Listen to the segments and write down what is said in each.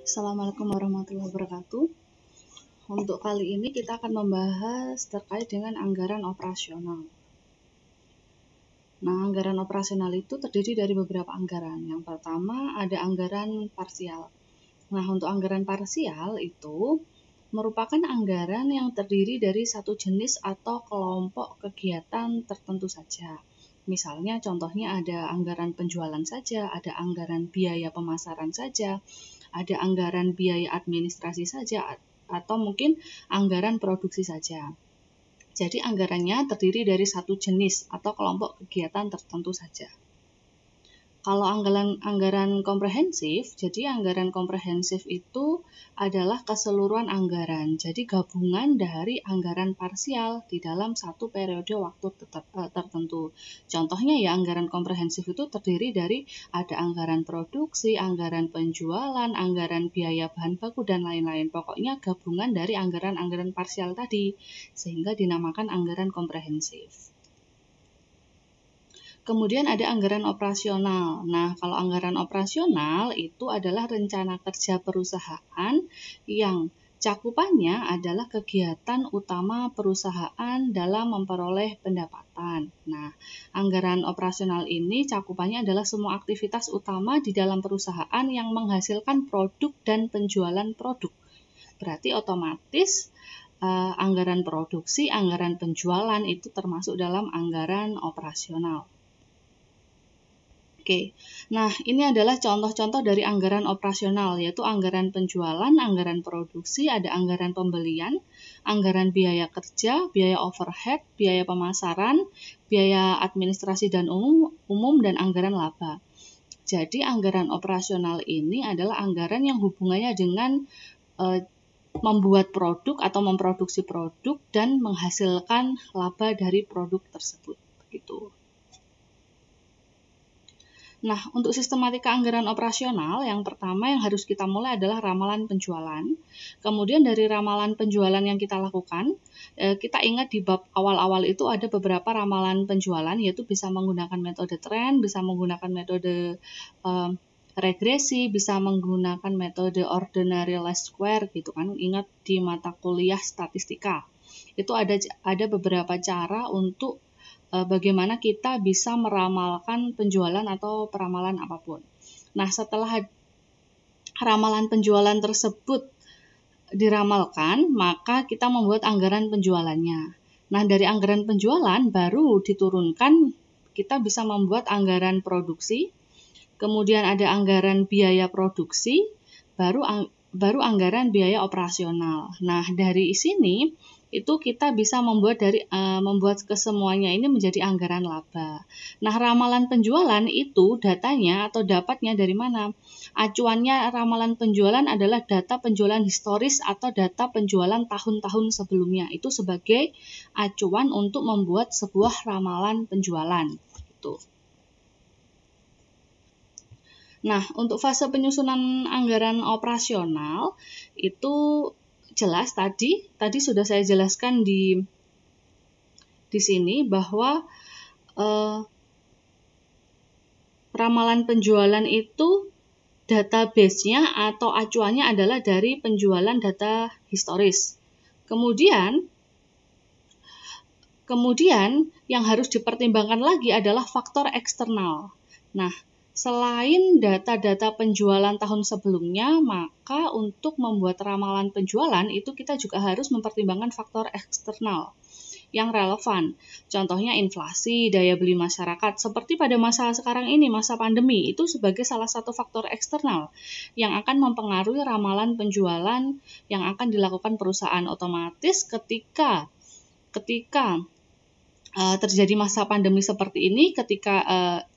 Assalamualaikum warahmatullahi wabarakatuh. Untuk kali ini kita akan membahas terkait dengan anggaran operasional. Nah, anggaran operasional itu terdiri dari beberapa anggaran. Yang pertama ada anggaran parsial. Nah, untuk anggaran parsial itu merupakan anggaran yang terdiri dari satu jenis atau kelompok kegiatan tertentu saja. Misalnya contohnya ada anggaran penjualan saja, ada anggaran biaya pemasaran saja, ada anggaran biaya administrasi saja, atau mungkin anggaran produksi saja. Jadi anggarannya terdiri dari satu jenis atau kelompok kegiatan tertentu saja. Kalau anggaran komprehensif, jadi anggaran komprehensif itu adalah keseluruhan anggaran. Jadi gabungan dari anggaran parsial di dalam satu periode waktu tertentu. Contohnya ya, anggaran komprehensif itu terdiri dari ada anggaran produksi, anggaran penjualan, anggaran biaya bahan baku, dan lain-lain. Pokoknya gabungan dari anggaran-anggaran parsial tadi, sehingga dinamakan anggaran komprehensif. Kemudian ada anggaran operasional. Nah, kalau anggaran operasional itu adalah rencana kerja perusahaan yang cakupannya adalah kegiatan utama perusahaan dalam memperoleh pendapatan. Nah, anggaran operasional ini cakupannya adalah semua aktivitas utama di dalam perusahaan yang menghasilkan produk dan penjualan produk. Berarti otomatis anggaran produksi, anggaran penjualan itu termasuk dalam anggaran operasional. Oke, nah ini adalah contoh-contoh dari anggaran operasional, yaitu anggaran penjualan, anggaran produksi, ada anggaran pembelian, anggaran biaya kerja, biaya overhead, biaya pemasaran, biaya administrasi dan umum dan anggaran laba. Jadi anggaran operasional ini adalah anggaran yang hubungannya dengan membuat produk atau memproduksi produk dan menghasilkan laba dari produk tersebut. Begitu. Nah, untuk sistematika anggaran operasional, yang pertama yang harus kita mulai adalah ramalan penjualan. Kemudian dari ramalan penjualan yang kita lakukan, kita ingat di bab awal-awal itu ada beberapa ramalan penjualan, yaitu bisa menggunakan metode tren, bisa menggunakan metode regresi, bisa menggunakan metode ordinary least square gitu kan. Ingat di mata kuliah statistika. Itu ada beberapa cara untuk bagaimana kita bisa meramalkan penjualan atau peramalan apapun. Nah, setelah ramalan penjualan tersebut diramalkan, maka kita membuat anggaran penjualannya. Nah, dari anggaran penjualan baru diturunkan, kita bisa membuat anggaran produksi, kemudian ada anggaran biaya produksi, baru anggaran biaya operasional. Nah, dari sini itu kita bisa membuat kesemuanya ini menjadi anggaran laba. Nah, ramalan penjualan itu datanya atau dapatnya dari mana? Acuannya ramalan penjualan adalah data penjualan historis atau data penjualan tahun-tahun sebelumnya. Itu sebagai acuan untuk membuat sebuah ramalan penjualan. Gitu. Nah, untuk fase penyusunan anggaran operasional itu jelas tadi sudah saya jelaskan di sini bahwa ramalan penjualan itu database-nya atau acuannya adalah dari penjualan data historis. Kemudian yang harus dipertimbangkan lagi adalah faktor eksternal. Nah, selain data-data penjualan tahun sebelumnya, maka untuk membuat ramalan penjualan itu kita juga harus mempertimbangkan faktor eksternal yang relevan. Contohnya inflasi, daya beli masyarakat. Seperti pada masa sekarang ini, masa pandemi, itu sebagai salah satu faktor eksternal yang akan mempengaruhi ramalan penjualan yang akan dilakukan perusahaan. Otomatis ketika terjadi masa pandemi seperti ini,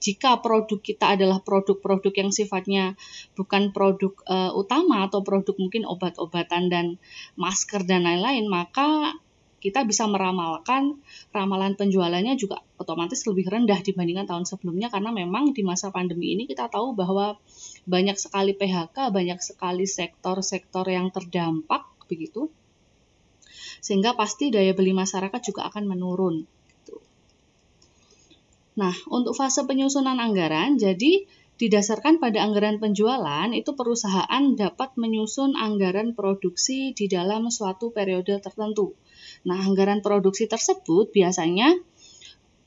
jika produk kita adalah produk-produk yang sifatnya bukan produk utama atau produk mungkin obat-obatan dan masker dan lain-lain, maka kita bisa meramalkan ramalan penjualannya juga otomatis lebih rendah dibandingkan tahun sebelumnya, karena memang di masa pandemi ini kita tahu bahwa banyak sekali PHK, banyak sekali sektor-sektor yang terdampak begitu, sehingga pasti daya beli masyarakat juga akan menurun. Nah, untuk fase penyusunan anggaran, jadi Didasarkan pada anggaran penjualan, itu perusahaan dapat menyusun anggaran produksi di dalam suatu periode tertentu. Nah, anggaran produksi tersebut biasanya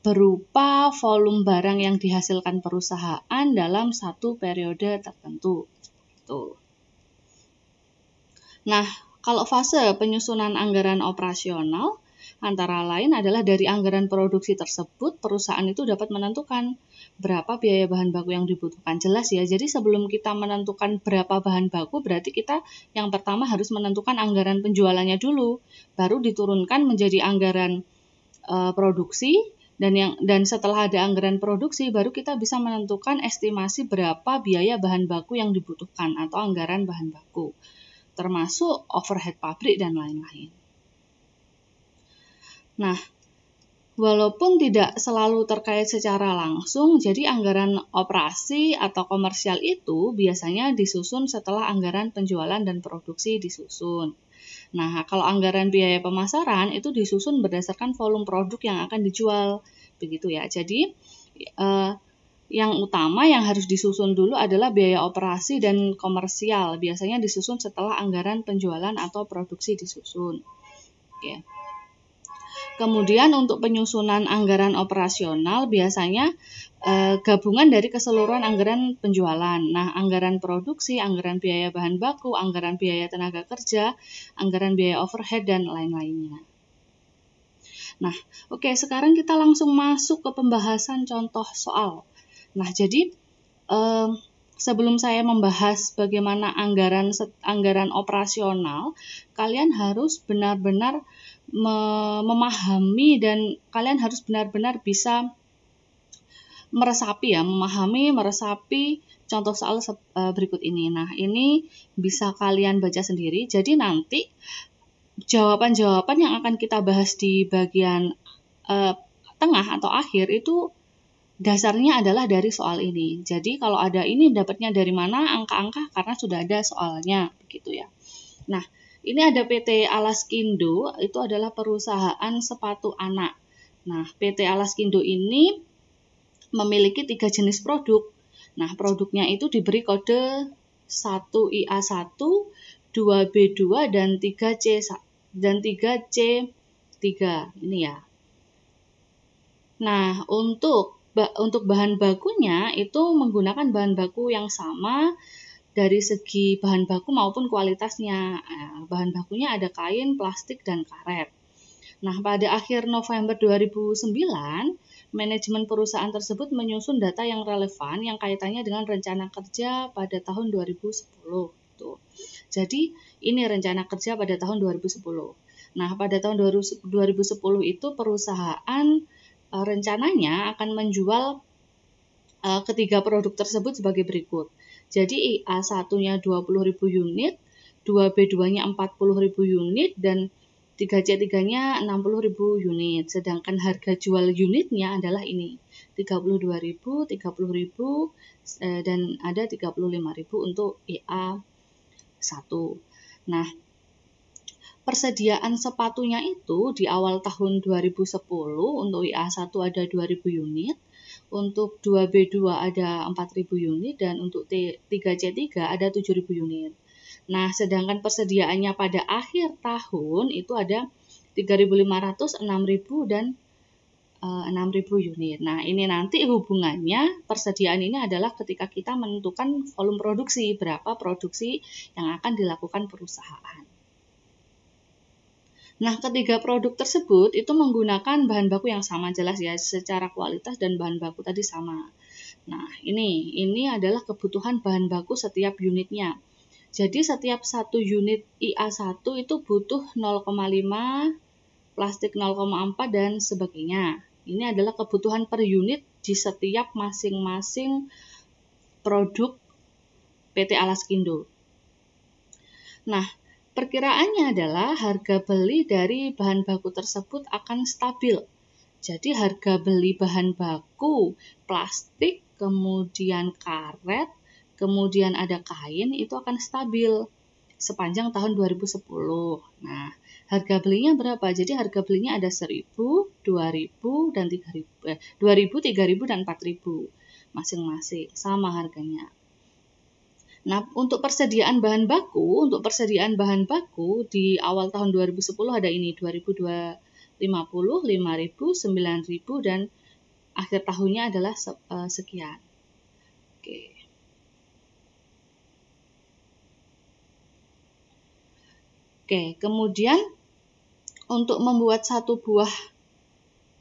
berupa volume barang yang dihasilkan perusahaan dalam satu periode tertentu. Tuh. Nah, kalau fase penyusunan anggaran operasional, antara lain adalah dari anggaran produksi tersebut, perusahaan itu dapat menentukan berapa biaya bahan baku yang dibutuhkan. Jelas ya, jadi sebelum kita menentukan berapa bahan baku, berarti kita yang pertama harus menentukan anggaran penjualannya dulu, baru diturunkan menjadi anggaran produksi, dan setelah ada anggaran produksi, baru kita bisa menentukan estimasi berapa biaya bahan baku yang dibutuhkan atau anggaran bahan baku, termasuk overhead pabrik dan lain-lain. Nah, walaupun tidak selalu terkait secara langsung, jadi anggaran operasi atau komersial itu biasanya disusun setelah anggaran penjualan dan produksi disusun. Nah, kalau anggaran biaya pemasaran itu disusun berdasarkan volume produk yang akan dijual, begitu ya. Jadi, yang utama yang harus disusun dulu adalah biaya operasi dan komersial. Biasanya disusun setelah anggaran penjualan atau produksi disusun. Oke. Kemudian untuk penyusunan anggaran operasional biasanya gabungan dari keseluruhan anggaran penjualan. Nah, anggaran produksi, anggaran biaya bahan baku, anggaran biaya tenaga kerja, anggaran biaya overhead, dan lain-lainnya. Nah, oke, sekarang kita langsung masuk ke pembahasan contoh soal. Nah, jadi sebelum saya membahas bagaimana anggaran operasional, kalian harus benar-benar memahami dan kalian harus benar-benar bisa meresapi contoh soal berikut ini. Nah, ini bisa kalian baca sendiri. Jadi nanti jawaban-jawaban yang akan kita bahas di bagian tengah atau akhir itu dasarnya adalah dari soal ini. Jadi kalau ada ini dapatnya dari mana angka-angka karena sudah ada soalnya, begitu ya. Nah, ini ada PT Alaskindo, itu adalah perusahaan sepatu anak. Nah, PT Alaskindo ini memiliki 3 jenis produk. Nah, produknya itu diberi kode 1IA1, 2B2, dan 3C3. Ini ya. Nah, untuk bahan bakunya itu menggunakan bahan baku yang sama dari segi bahan baku maupun kualitasnya. Bahan bakunya ada kain, plastik, dan karet. Nah, pada akhir November 2009, manajemen perusahaan tersebut menyusun data yang relevan yang kaitannya dengan rencana kerja pada tahun 2010. Tuh. Jadi, ini rencana kerja pada tahun 2010. Nah, pada tahun 2010 itu perusahaan rencananya akan menjual ketiga produk tersebut sebagai berikut. Jadi IA1-nya 20.000 unit, 2B2-nya 40.000 unit, dan 3C3-nya 60.000 unit. Sedangkan harga jual unitnya adalah ini, 32.000, 30.000, dan ada 35.000 untuk IA1. Nah, persediaan sepatunya itu di awal tahun 2010 untuk IA1 ada 2.000 unit, untuk 2B2 ada 4.000 unit, dan untuk 3C3 ada 7.000 unit. Nah, sedangkan persediaannya pada akhir tahun itu ada 3.500, 6.000, dan 6.000 unit. Nah, ini nanti hubungannya persediaan ini adalah ketika kita menentukan volume produksi, berapa produksi yang akan dilakukan perusahaan. Nah, ketiga produk tersebut itu menggunakan bahan baku yang sama, jelas ya, secara kualitas dan bahan baku tadi sama. Nah, ini adalah kebutuhan bahan baku setiap unitnya. Jadi setiap satu unit IA1 itu butuh 0,5, plastik 0,4, dan sebagainya. Ini adalah kebutuhan per unit di setiap masing-masing produk PT Alaskindo. Nah, perkiraannya adalah harga beli dari bahan baku tersebut akan stabil. Jadi harga beli bahan baku, plastik, kemudian karet, kemudian ada kain itu akan stabil sepanjang tahun 2010. Nah, harga belinya berapa? Jadi harga belinya ada 1.000, 2.000, dan 3.000, 2.000, 3.000, dan 4.000. masing-masing, sama harganya. Nah, untuk persediaan bahan baku di awal tahun 2010 ada ini 2.250, 5.000, 9.000 dan akhir tahunnya adalah sekian. Oke. Oke, kemudian untuk membuat satu buah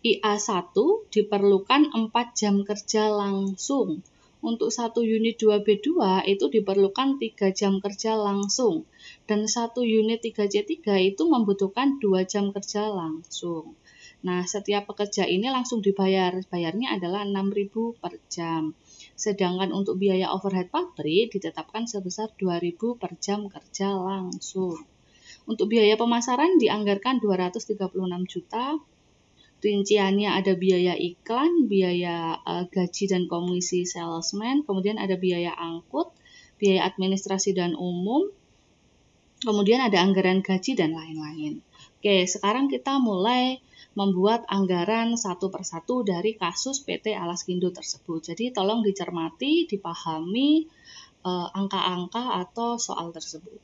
IA1 diperlukan 4 jam kerja langsung. Untuk satu unit 2B2 itu diperlukan 3 jam kerja langsung. Dan satu unit 3C3 itu membutuhkan 2 jam kerja langsung. Nah, setiap pekerja ini langsung dibayar. Bayarnya adalah 6.000 per jam. Sedangkan untuk biaya overhead pabrik ditetapkan sebesar 2.000 per jam kerja langsung. Untuk biaya pemasaran dianggarkan 236 juta. Rinciannya ada biaya iklan, biaya gaji dan komisi salesman, kemudian ada biaya angkut, biaya administrasi dan umum, kemudian ada anggaran gaji dan lain-lain. Oke, sekarang kita mulai membuat anggaran satu persatu dari kasus PT Alaskindo tersebut. Jadi tolong dicermati, dipahami angka-angka atau soal tersebut.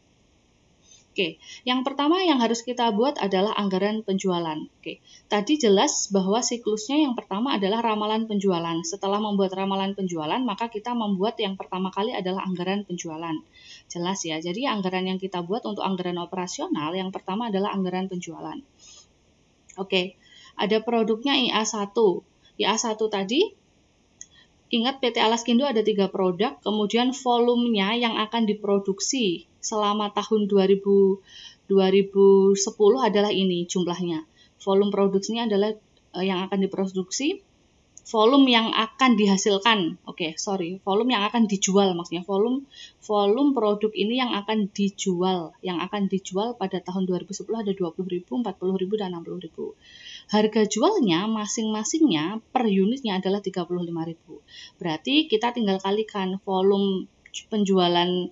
Oke, yang pertama yang harus kita buat adalah anggaran penjualan. Oke, tadi jelas bahwa siklusnya yang pertama adalah ramalan penjualan. Setelah membuat ramalan penjualan, maka kita membuat yang pertama kali adalah anggaran penjualan. Jelas ya, jadi anggaran yang kita buat untuk anggaran operasional, yang pertama adalah anggaran penjualan. Oke, ada produknya IA1. IA1 tadi, ingat PT Alaskindo ada 3 produk, kemudian volumenya yang akan diproduksi selama tahun 2010 adalah ini jumlahnya. Volume produksinya adalah yang akan diproduksi, volume yang akan dihasilkan. Volume yang akan dijual maksudnya. Volume produk ini yang akan dijual pada tahun 2010 ada 20.000, 40.000 dan 60.000. Harga jualnya masing-masingnya per unitnya adalah 35.000. Berarti kita tinggal kalikan volume penjualan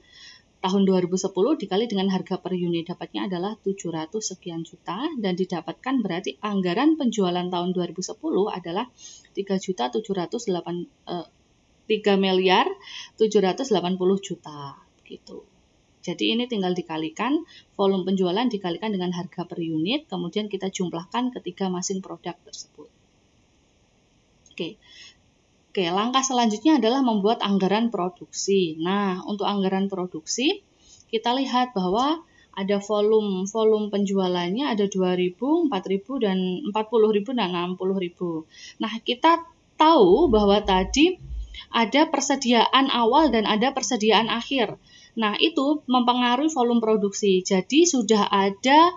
tahun 2010 dikali dengan harga per unit, dapatnya adalah 700 sekian juta dan didapatkan berarti anggaran penjualan tahun 2010 adalah 3.780 juta gitu. Jadi ini tinggal dikalikan volume penjualan dikalikan dengan harga per unit, kemudian kita jumlahkan ketiga masing produk tersebut. Oke, langkah selanjutnya adalah membuat anggaran produksi. Nah, untuk anggaran produksi, kita lihat bahwa ada volume penjualannya ada 2.000, 4.000 dan 40.000 dan 60.000. Nah, kita tahu bahwa tadi ada persediaan awal dan ada persediaan akhir. Nah, itu mempengaruhi volume produksi. Jadi sudah ada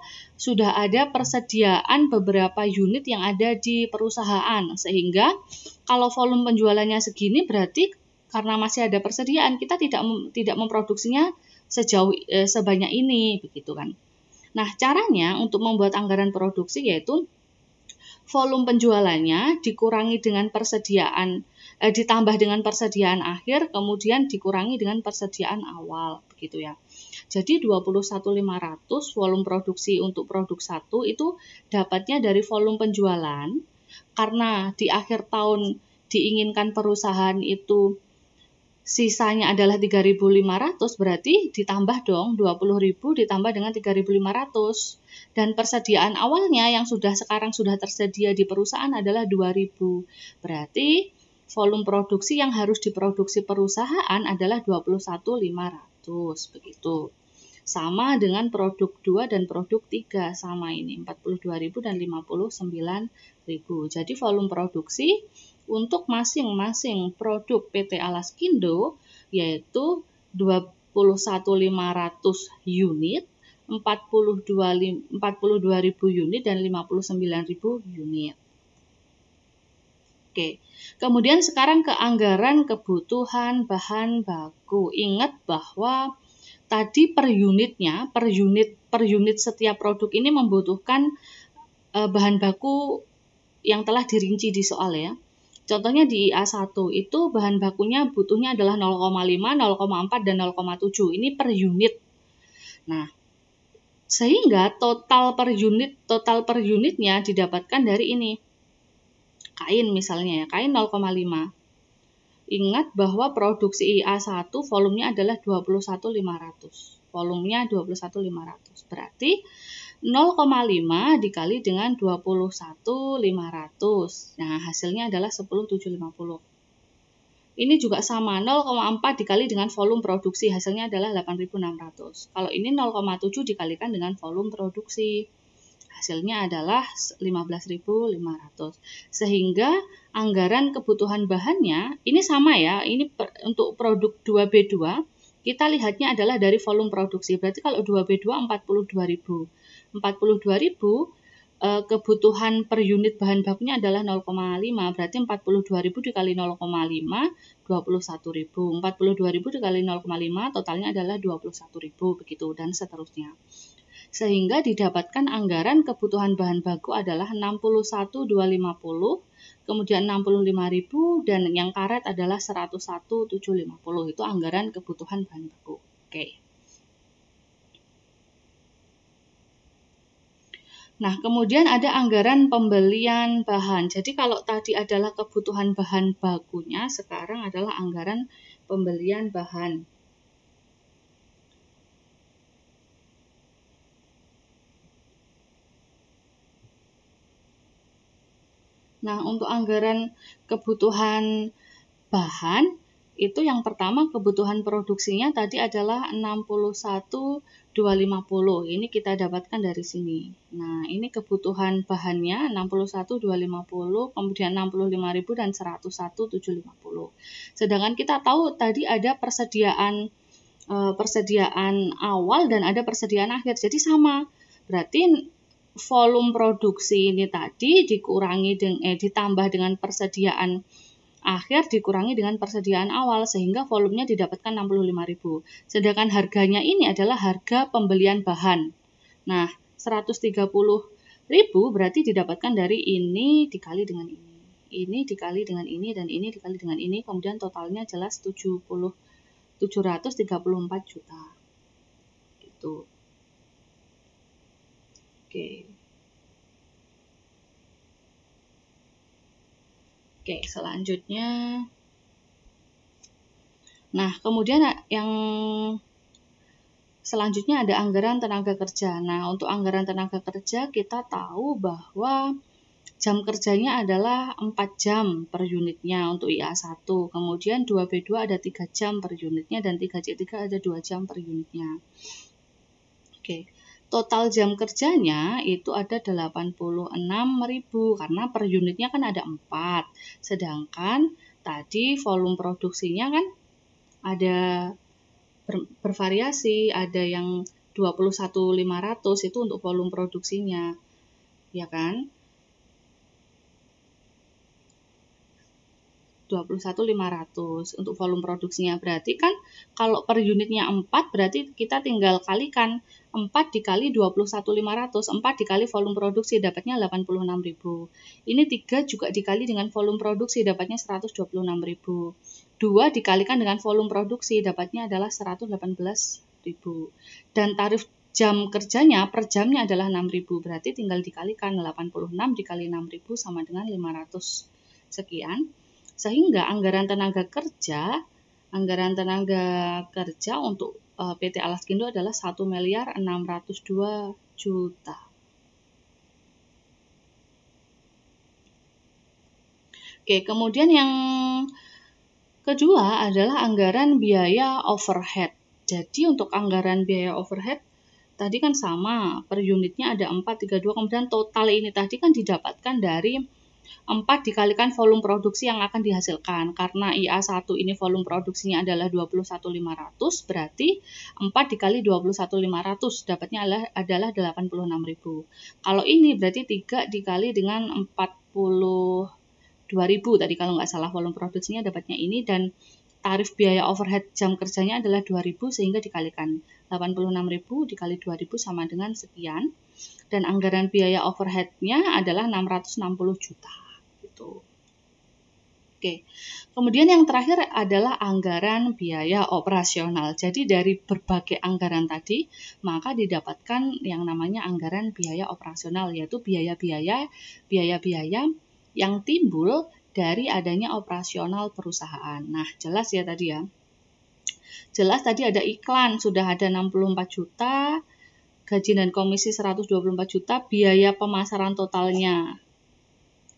persediaan beberapa unit yang ada di perusahaan, sehingga kalau volume penjualannya segini berarti karena masih ada persediaan kita tidak memproduksinya sebanyak ini, begitu kan. Nah, caranya untuk membuat anggaran produksi yaitu volume penjualannya dikurangi dengan ditambah dengan persediaan akhir, kemudian dikurangi dengan persediaan awal, begitu ya. Jadi 21.500 volume produksi untuk produk 1 itu dapatnya dari volume penjualan. Karena di akhir tahun diinginkan perusahaan itu sisanya adalah 3.500, berarti ditambah dong 20.000 ditambah dengan 3.500. Dan persediaan awalnya yang sekarang sudah tersedia di perusahaan adalah 2.000. Berarti volume produksi yang harus diproduksi perusahaan adalah 21.500, begitu. Sama dengan produk 2 dan produk 3, sama ini 42.000 dan 59.000. Jadi volume produksi untuk masing-masing produk PT Alaskindo yaitu 21.500 unit, 42.000 unit dan 59.000 unit. Oke, kemudian sekarang ke anggaran kebutuhan bahan baku. Ingat bahwa tadi per unit setiap produk ini membutuhkan bahan baku yang telah dirinci di soal ya. Contohnya di IA1 itu bahan bakunya butuhnya adalah 0,5, 0,4 dan 0,7. Ini per unit. Nah, sehingga total per unitnya didapatkan dari ini. Kain misalnya ya, kain 0,5. Ingat bahwa produksi IA1 volumenya adalah 21.500. Volumenya 21.500. Berarti 0,5 dikali dengan 21.500. Nah, hasilnya adalah 10.750. Ini juga sama, 0,4 dikali dengan volume produksi, hasilnya adalah 8.600. Kalau ini 0,7 dikalikan dengan volume produksi, hasilnya adalah 15.500. Sehingga anggaran kebutuhan bahannya ini sama ya. Ini untuk produk 2B2 kita lihatnya adalah dari volume produksi. Berarti kalau 2B2 42.000. 42.000 kebutuhan per unit bahan bakunya adalah 0,5. Berarti 42.000 dikali 0,5 21.000. 42.000 dikali 0,5 totalnya adalah 21.000 begitu dan seterusnya. Sehingga didapatkan anggaran kebutuhan bahan baku adalah 61.250, kemudian 65.000 dan yang karet adalah 101.750. Itu anggaran kebutuhan bahan baku. Oke. Nah, kemudian ada anggaran pembelian bahan. Jadi kalau tadi adalah kebutuhan bahan bakunya, sekarang adalah anggaran pembelian bahan. Nah, untuk anggaran kebutuhan bahan, itu yang pertama kebutuhan produksinya tadi adalah 61.250. Ini kita dapatkan dari sini. Nah, ini kebutuhan bahannya 61.250, kemudian 65.000 dan 101.750. Sedangkan kita tahu tadi ada persediaan awal dan ada persediaan akhir. Jadi sama. Berarti volume produksi ini tadi ditambah dengan persediaan akhir dikurangi dengan persediaan awal sehingga volumenya didapatkan 65.000. Sedangkan harganya ini adalah harga pembelian bahan. Nah, 130.000 berarti didapatkan dari ini dikali dengan ini. Ini dikali dengan ini dan ini dikali dengan ini, kemudian totalnya jelas 734 juta. Gitu. Oke, selanjutnya. Nah, kemudian yang selanjutnya ada anggaran tenaga kerja. Nah, untuk anggaran tenaga kerja kita tahu bahwa jam kerjanya adalah 4 jam per unitnya untuk IA1. Kemudian 2B2 ada 3 jam per unitnya dan 3C3 ada 2 jam per unitnya. Oke. Total jam kerjanya itu ada 86.000 karena per unitnya kan ada 4. Sedangkan tadi volume produksinya kan ada bervariasi, ada yang 21.500 itu untuk volume produksinya. Ya kan? 21.500 untuk volume produksinya. Berarti kan kalau per unitnya 4 berarti kita tinggal kalikan 4 dikali 21.500, 4 dikali volume produksi dapatnya 86.000. Ini 3 juga dikali dengan volume produksi dapatnya 126.000. 2 dikalikan dengan volume produksi dapatnya adalah 118.000. Dan tarif jam kerjanya per jamnya adalah 6.000. Berarti tinggal dikalikan 86 dikali 6.000 sama dengan 500 sekian. Sehingga anggaran tenaga kerja untuk PT Alaskindo adalah 1.602 juta. Oke, kemudian yang kedua adalah anggaran biaya overhead. Jadi untuk anggaran biaya overhead tadi kan sama, per unitnya ada 432, kemudian total ini tadi kan didapatkan dari 4 dikalikan volume produksi yang akan dihasilkan. Karena IA1 ini volume produksinya adalah 21.500, berarti 4 dikali 21.500 dapatnya adalah 86.000. Kalau ini berarti 3 dikali dengan 42.000 tadi kalau nggak salah volume produksinya dapatnya ini, dan tarif biaya overhead jam kerjanya adalah 2.000 sehingga dikalikan 86.000 dikali 2.000 sama dengan sekian. Dan anggaran biaya overhead-nya adalah 660 juta. Gitu. Oke. Kemudian yang terakhir adalah anggaran biaya operasional. Jadi dari berbagai anggaran tadi, maka didapatkan yang namanya anggaran biaya operasional, yaitu biaya-biaya yang timbul dari adanya operasional perusahaan. Nah, jelas ya tadi ya. Jelas tadi ada iklan, sudah ada 64 juta, gaji dan komisi 124 juta, biaya pemasaran totalnya.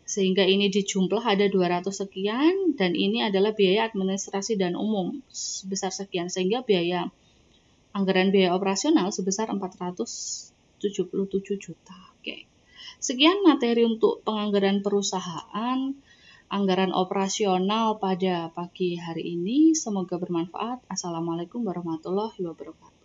Sehingga ini dijumlah ada 200 sekian, dan ini adalah biaya administrasi dan umum sebesar sekian. Sehingga anggaran biaya operasional sebesar 477 juta. Oke. Sekian materi untuk penganggaran perusahaan, anggaran operasional pada pagi hari ini. Semoga bermanfaat. Assalamualaikum warahmatullahi wabarakatuh.